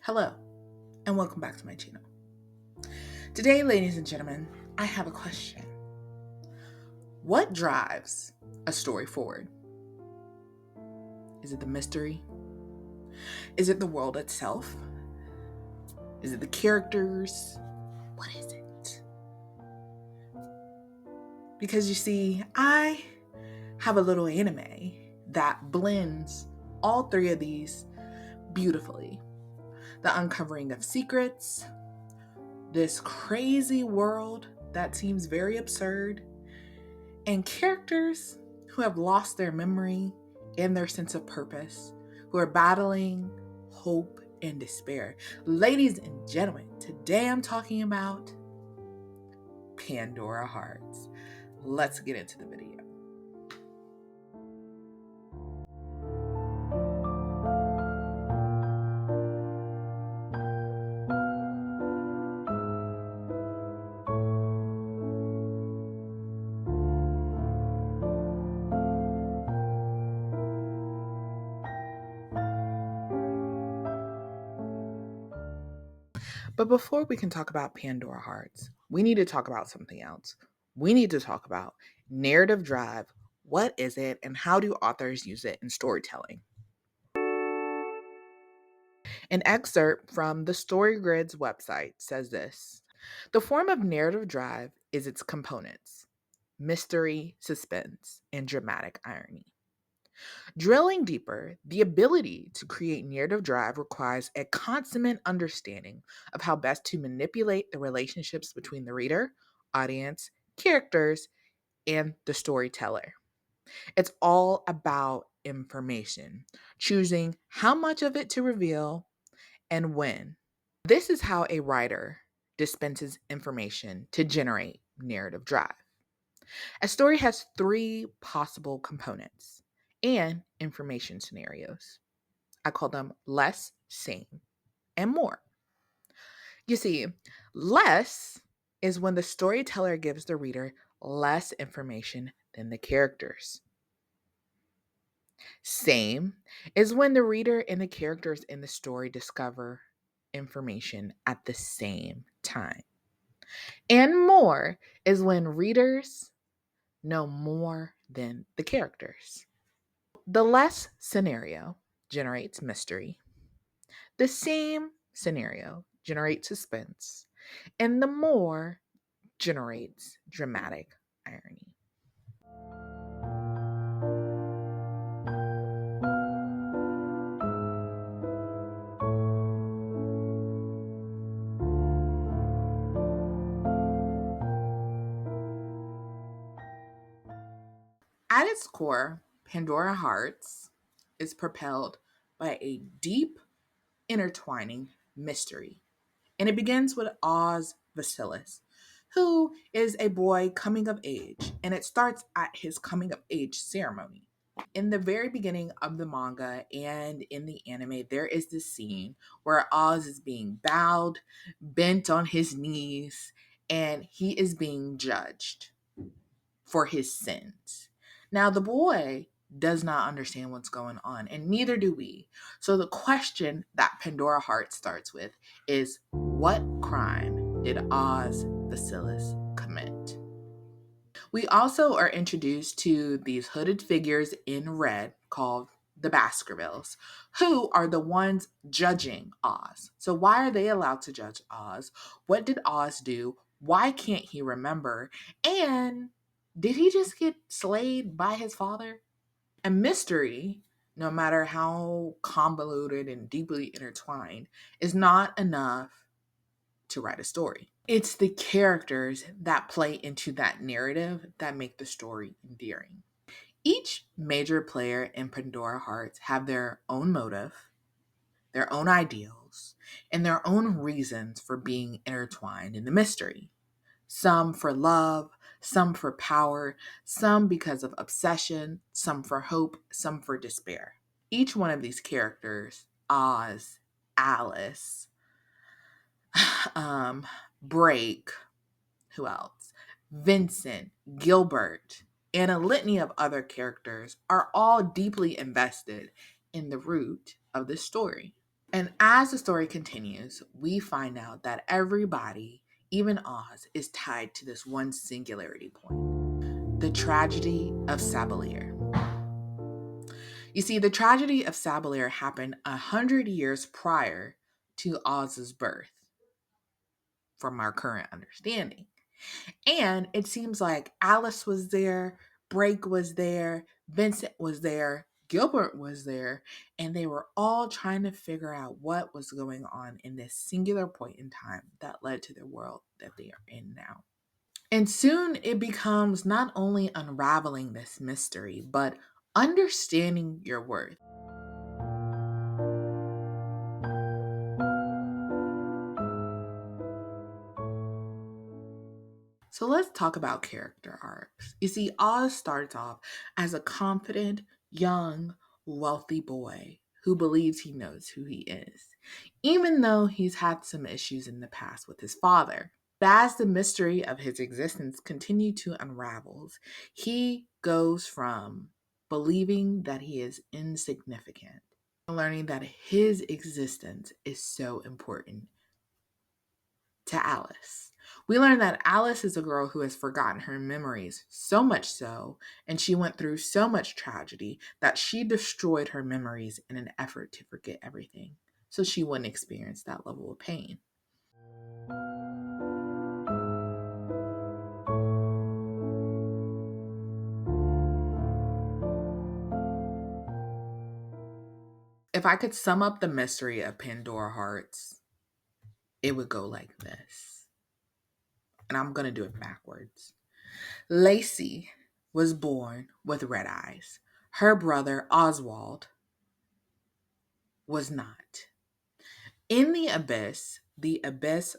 Hello, and welcome back to my channel. Today, ladies and gentlemen, I have a question. What drives a story forward? Is it the mystery? Is it the world itself? Is it the characters? What is it? Because you see, I have a little anime that blends all three of these beautifully. The uncovering of secrets, this crazy world that seems very absurd, and characters who have lost their memory and their sense of purpose, who are battling hope and despair. Ladies and gentlemen, today I'm talking about Pandora Hearts. Let's get into the video. But before we can talk about Pandora Hearts, we need to talk about something else. We need to talk about narrative drive. What is it, and how do authors use it in storytelling? An excerpt from the StoryGrid's website says this: the form of narrative drive is its components: mystery, suspense, and dramatic irony. Drilling deeper, the ability to create narrative drive requires a consummate understanding of how best to manipulate the relationships between the reader, audience, characters, and the storyteller. It's all about information, choosing how much of it to reveal and when. This is how a writer dispenses information to generate narrative drive. A story has three possible components and information scenarios. I call them less, same, and more. You see, less is when the storyteller gives the reader less information than the characters. Same is when the reader and the characters in the story discover information at the same time. And more is when readers know more than the characters. The less scenario generates mystery. The same scenario generates suspense. And the more generates dramatic irony. At its core, Pandora Hearts is propelled by a deep, intertwining mystery. And it begins with Oz Vessalius, who is a boy coming of age, and it starts at his coming of age ceremony. In the very beginning of the manga and in the anime, there is this scene where Oz is being bowed, bent on his knees, and he is being judged for his sins. Now, the boy does not understand what's going on, and neither do we. So, the question that Pandora Heart starts with is, what crime did Oz Vessalius commit? We also are introduced to these hooded figures in red called the Baskervilles, who are the ones judging Oz. So, why are they allowed to judge Oz? What did Oz do? Why can't he remember? And did he just get slayed by his father? A mystery, no matter how convoluted and deeply intertwined, is not enough to write a story. It's the characters that play into that narrative that make the story endearing. Each major player in Pandora Hearts have their own motive, their own ideals, and their own reasons for being intertwined in the mystery. Some for love, some for power, some because of obsession, some for hope, some for despair. Each one of these characters, Oz, Alice, Break, who else? Vincent, Gilbert, and a litany of other characters are all deeply invested in the root of this story. And as the story continues, we find out that everybody, even Oz, is tied to this one singularity point: the tragedy of Sabalier. You see, the tragedy of Sabalier happened 100 years prior to Oz's birth, from our current understanding. And it seems like Alice was there, Brake was there, Vincent was there, Gilbert was there, and they were all trying to figure out what was going on in this singular point in time that led to the world that they are in now. And soon it becomes not only unraveling this mystery, but understanding your worth. So let's talk about character arcs. You see, Oz starts off as a confident, young, wealthy boy who believes he knows who he is, even though he's had some issues in the past with his father. But as the mystery of his existence continues to unravel, he goes from believing that he is insignificant to learning that his existence is so important to Alice. We learn that Alice is a girl who has forgotten her memories, so much so, and she went through so much tragedy that she destroyed her memories in an effort to forget everything, so she wouldn't experience that level of pain. If I could sum up the mystery of Pandora Hearts, it would go like this. And I'm going to do it backwards. Lacey was born with red eyes. Her brother, Oswald, was not. In the abyss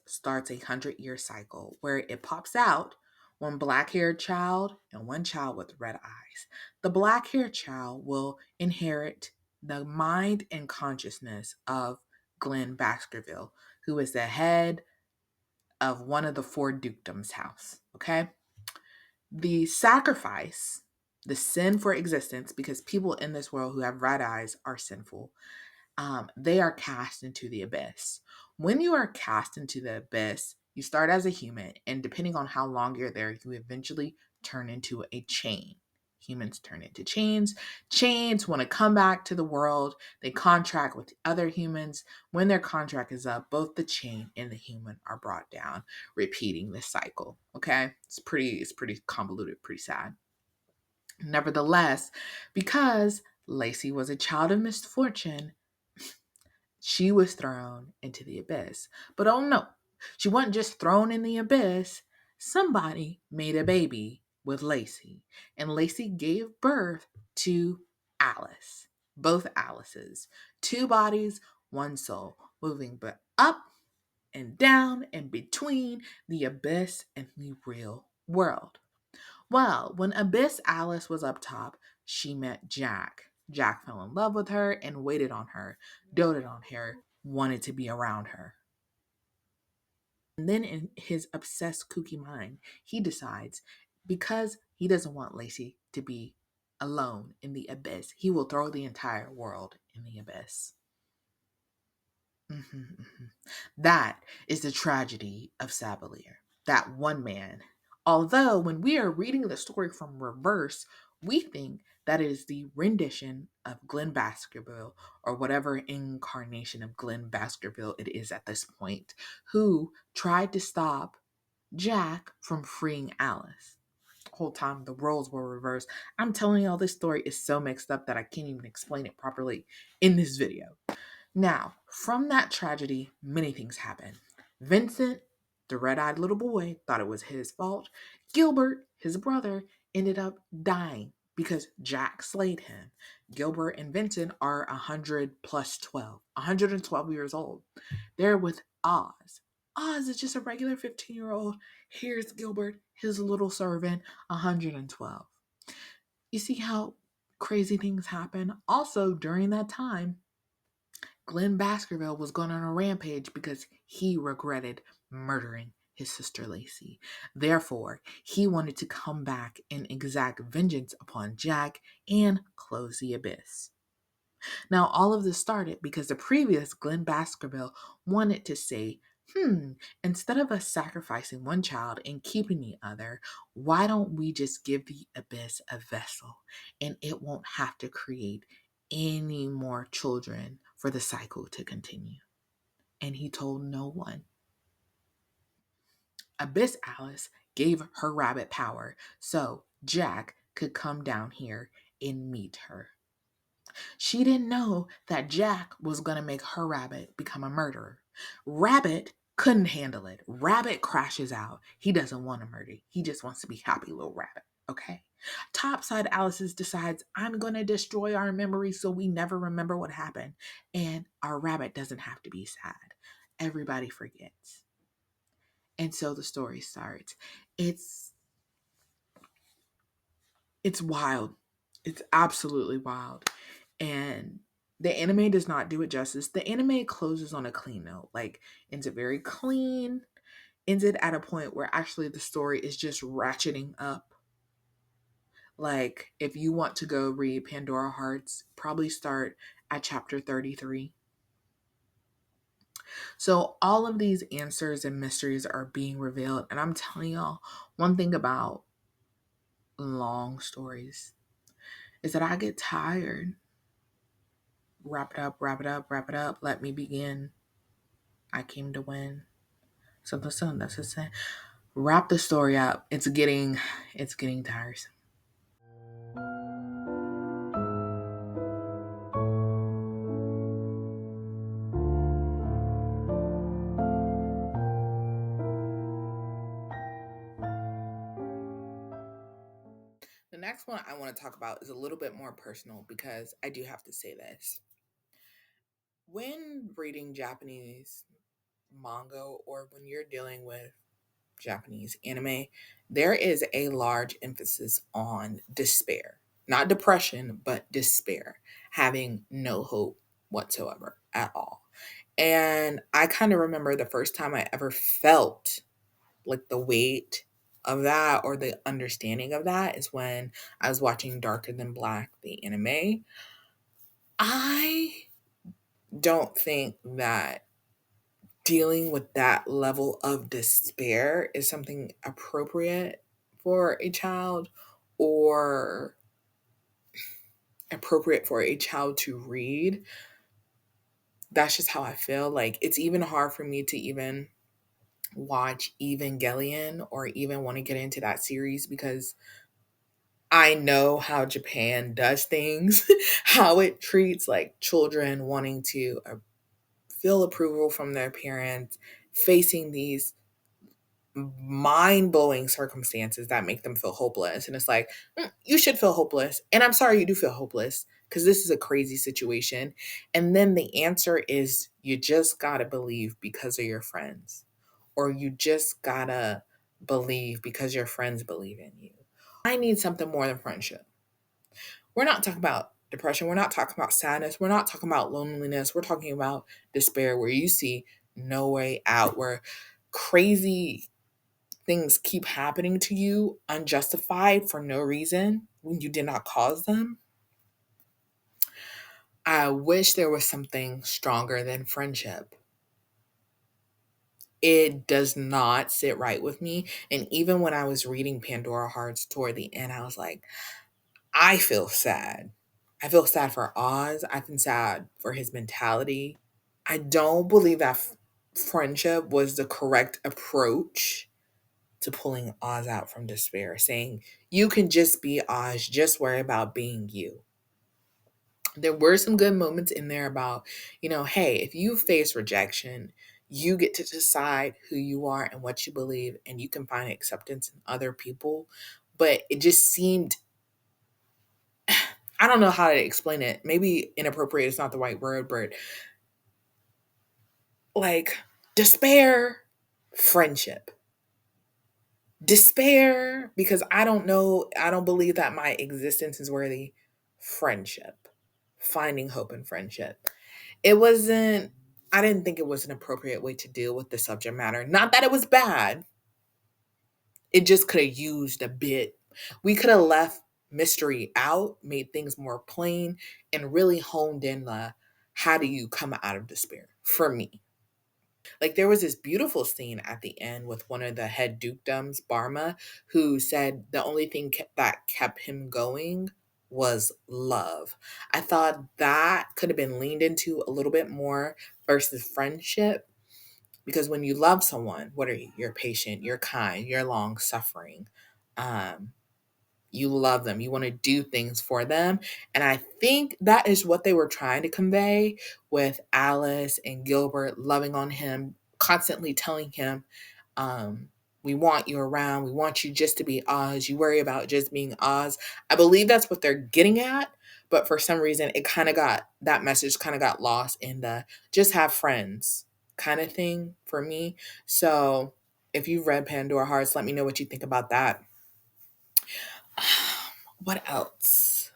starts 100-year cycle where it pops out one black-haired child and one child with red eyes. The black-haired child will inherit the mind and consciousness of Glenn Baskerville, who is the head of one of the four dukedoms house. Okay? The sacrifice, the sin for existence, because people in this world who have red eyes are sinful, they are cast into the abyss. When you are cast into the abyss, you start as a human, and depending on how long you're there, you eventually turn into a chain. Humans turn into chains. Chains want to come back to the world. They contract with other humans. When their contract is up, both the chain and the human are brought down, repeating this cycle. Okay? It's pretty convoluted, pretty sad. Nevertheless, because Lacey was a child of misfortune, she was thrown into the abyss. But oh no, she wasn't just thrown in the abyss. Somebody made a baby with Lacey, and Lacey gave birth to Alice. Both Alices. Two bodies, one soul, moving but up and down and between the abyss and the real world. Well, when Abyss Alice was up top, she met Jack. Jack fell in love with her and waited on her, doted on her, wanted to be around her. And then in his obsessed kooky mind, he decides because he doesn't want Lacey to be alone in the abyss, he will throw the entire world in the abyss. Mhm, mhm. That is the tragedy of Sabalier, that one man. Although, when we are reading the story from reverse, we think that it is the rendition of Glenn Baskerville, or whatever incarnation of Glenn Baskerville it is at this point, who tried to stop Jack from freeing Alice. The whole time the roles were reversed. I'm telling y'all, this story is so mixed up that I can't even explain it properly in this video. Now, from that tragedy, many things happened. Vincent, the red eyed little boy, thought it was his fault. Gilbert, his brother, ended up dying because Jack slayed him. Gilbert and Vincent are 100 plus 12, 112 years old. They're with Oz. Oz is just a regular 15-year-old. Here's Gilbert, his little servant, 112. You see how crazy things happen? Also, during that time, Glenn Baskerville was going on a rampage because he regretted murdering his sister Lacey. Therefore, he wanted to come back and exact vengeance upon Jack and close the abyss. Now, all of this started because the previous Glenn Baskerville wanted to say, instead of us sacrificing one child and keeping the other, why don't we just give the abyss a vessel and it won't have to create any more children for the cycle to continue? And he told no one. Abyss Alice gave her rabbit power so Jack could come down here and meet her. She didn't know that Jack was going to make her rabbit become a murderer. Rabbit couldn't handle it. Rabbit crashes out. He doesn't want to murder. He just wants to be happy little rabbit. Okay. Topside Alice's decides, I'm going to destroy our memories so we never remember what happened. And our rabbit doesn't have to be sad. Everybody forgets. And so the story starts. It's wild. It's absolutely wild. And the anime does not do it justice. The anime closes on a clean note. Like, ends it very clean. Ends it at a point where actually the story is just ratcheting up. Like, if you want to go read Pandora Hearts, probably start at chapter 33. So all of these answers and mysteries are being revealed. And I'm telling y'all, one thing about long stories is that I get tired. Wrap it up, wrap it up, wrap it up. Let me begin. I came to win. Something, something. That's just it. Wrap the story up. It's getting tiresome. The next one I want to talk about is a little bit more personal because I do have to say this. When reading Japanese manga or when you're dealing with Japanese anime, there is a large emphasis on despair. Not depression, but despair. Having no hope whatsoever at all. And I kind of remember the first time I ever felt like the weight of that or the understanding of that is when I was watching Darker Than Black, the anime. I don't think that dealing with that level of despair is something appropriate for a child or appropriate for a child to read. That's just how I feel. Like, it's even hard for me to even watch Evangelion or even want to get into that series because I know how Japan does things, how it treats like children wanting to feel approval from their parents, facing these mind blowing circumstances that make them feel hopeless. And it's like, you should feel hopeless. And I'm sorry you do feel hopeless because this is a crazy situation. And then the answer is you just got to believe because of your friends, or you just got to believe because your friends believe in you. I need something more than friendship. We're not talking about depression. We're not talking about sadness. We're not talking about loneliness. We're talking about despair where you see no way out, where crazy things keep happening to you unjustified for no reason when you did not cause them. I wish there was something stronger than friendship. It does not sit right with me. And even when I was reading Pandora Hearts toward the end, I was like, I feel sad. I feel sad for Oz. I feel sad for his mentality. I don't believe that friendship was the correct approach to pulling Oz out from despair, saying, you can just be Oz, just worry about being you. There were some good moments in there about, hey, if you face rejection, you get to decide who you are and what you believe, and you can find acceptance in other people. But it just seemed, I don't know how to explain it. Maybe inappropriate is not the right word, but like despair, friendship. Despair because I don't know, I don't believe that my existence is worthy. Friendship, finding hope in friendship. It wasn't, I didn't think it was an appropriate way to deal with the subject matter. Not that it was bad, it just could have used a bit. We could have left mystery out, made things more plain, and really honed in the how do you come out of despair for me. Like there was this beautiful scene at the end with one of the head dukedoms, Barma, who said the only thing that kept him going was love. I thought that could have been leaned into a little bit more versus friendship, because when you love someone, what are you? You're patient, you're kind, you're long suffering. Um, you love them, you want to do things for them. And I think that is what they were trying to convey with Alice and Gilbert loving on him, constantly telling him, um, we want you around, we want you just to be Oz, you worry about just being Oz. I believe that's what they're getting at, but for some reason it kind of got, that message kind of got lost in the just have friends kind of thing for me. So if you've read Pandora Hearts, let me know what you think about that. What else?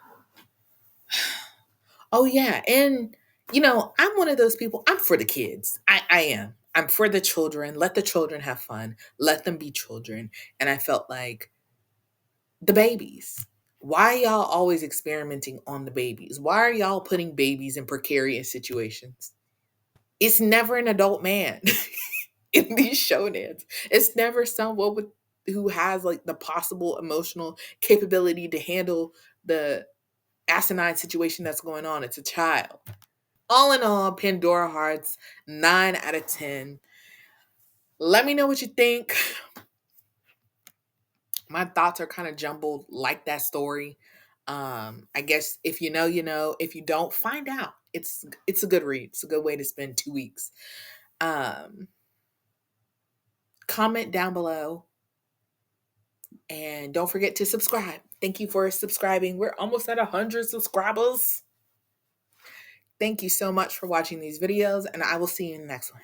Oh yeah, and I'm one of those people. I'm for the kids. I am. I'm for the children. Let the children have fun. Let them be children. And I felt like the babies. Why y'all always experimenting on the babies? Why are y'all putting babies in precarious situations? It's never an adult man in these shonens. It's never someone who has like the possible emotional capability to handle the asinine situation that's going on. It's a child. All in all, Pandora Hearts, 9 out of 10. Let me know what you think. My thoughts are kind of jumbled like that story. I guess if you know, you know. If you don't, find out. It's a good read. It's a good way to spend 2 weeks. Um, Comment down below. And don't forget to subscribe. Thank you for subscribing. We're almost at 100 subscribers. Thank you so much for watching these videos, and I will see you in the next one.